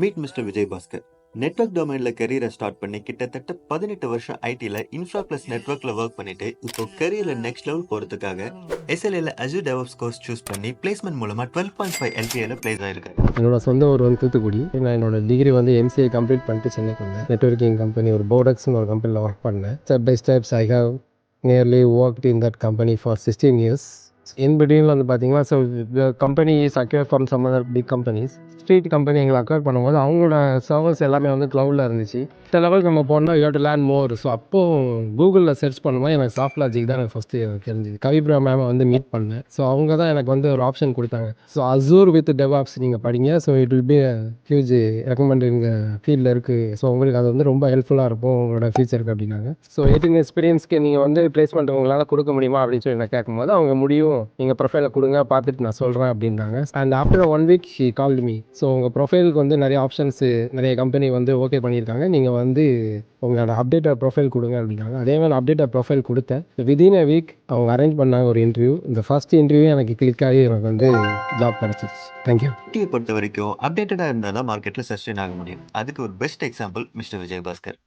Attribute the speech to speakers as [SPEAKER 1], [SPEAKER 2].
[SPEAKER 1] Meet mister Vijay Bhaskar. Network டொமைன்ல கெரியரை start பண்ணி கிட்டத்தட்ட 18 வருஷம் ஐடில இன்ஃப்ரா பிளஸ் நெட்வொர்க்ல ஒர்க் பண்ணிட்டு இப்போ கெரியர்ல நெக்ஸ்ட் லெவல் போறதுக்காக எஸ்எல்ஏல அஜூர் டெவலப்ஸ் கோர்ஸ் சூஸ் பண்ணி பிளேஸ்மெண்ட் மூலமா 12.5 LPAல பிளேஸ் ஆயிருக்காரு.
[SPEAKER 2] என்னோட சொந்த ஊர் வந்து தூத்துக்குடி. நான் என்னோட டிகிரி வந்து எம்சிஏ கம்ப்ளீட் பண்ணிட்டு சென்னைக்கு வந்தேன். நெட்வொர்க்கிங் கம்பெனி ஒரு போர்டெக்ஸ்னு ஒரு கம்பெனியில் ஒர்க் பண்ணேன். Step by steps I have nearly worked in that company for 16 years. In பிட்வீனில் வந்து பார்த்தீங்கன்னா company is acquire from some other big companies. Street company எங்களை அக்வயர் பண்ணும்போது அவங்களோட சர்வர்ஸ் எல்லாமே வந்து க்ளவுடில் இருந்துச்சு. இந்த லெவலுக்கு நம்ம போனால் you have to learn more. So அப்போது கூகுளில் சர்ச் பண்ணும்போது எனக்கு சாஃப்ட் லாஜிக் தான் எனக்கு ஃபஸ்ட்டு தெரிஞ்சுது. கவிப்ரா மேமை வந்து மீட் பண்ணேன். ஸோ அவங்க தான் எனக்கு வந்து ஒரு ஆப்ஷன் கொடுத்தாங்க. ஸோ அசூர் வித் டெவாப்ஸ் நீங்கள் படிங்க. So it will be huge recommended ஃபீல்டில் இருக்குது. ஸோ உங்களுக்கு அது வந்து ரொம்ப ஹெல்ப்ஃபுல்லாக இருக்கும் உங்களோட ஃபியூச்சருக்கு அப்படின்னாங்க. ஸோ 18 எக்ஸ்பீரியன்ஸ்க்கு நீங்கள் வந்து பிளேஸ்மெண்ட் உங்களால் கொடுக்க முடியுமா அப்படின்னு சொல்லி நான் கேட்கும்போது அவங்க முடியும், நீங்கள் ப்ரொஃபைலை கொடுங்க, பார்த்துட்டு நான் சொல்கிறேன் அப்படின்றாங்க. And after 1 week he called me. So உங்கள் ப்ரொஃபைலுக்கு வந்து நிறைய ஆப்ஷன்ஸு நிறைய கம்பெனி வந்து ஓகே பண்ணியிருக்காங்க. நீங்கள் வந்து உங்களோட அப்டேட்டட் ப்ரொஃபைல் கொடுங்க அப்படின்னாங்க. அதே மாதிரி அப்டேட்டட் ப்ரொஃபைல் கொடுத்தேன். விதின் அ வீக் அவங்க அரேஞ்ச் பண்ணாங்க ஒரு இன்டர்வியூ. இந்த ஃபர்ஸ்ட் இன்டர்வியூ எனக்கு கிளிக் ஆகி எனக்கு வந்து ஜாப் கிடச்சிச்சு. தேங்க்யூ.
[SPEAKER 1] ஐடியை பொறுத்த வரைக்கும் அப்டேட்டடா இருந்தால் தான் மார்க்கெட்ல சஸ்டெயின் ஆக முடியும். அதுக்கு ஒரு best example mister Vijay Bhaskar.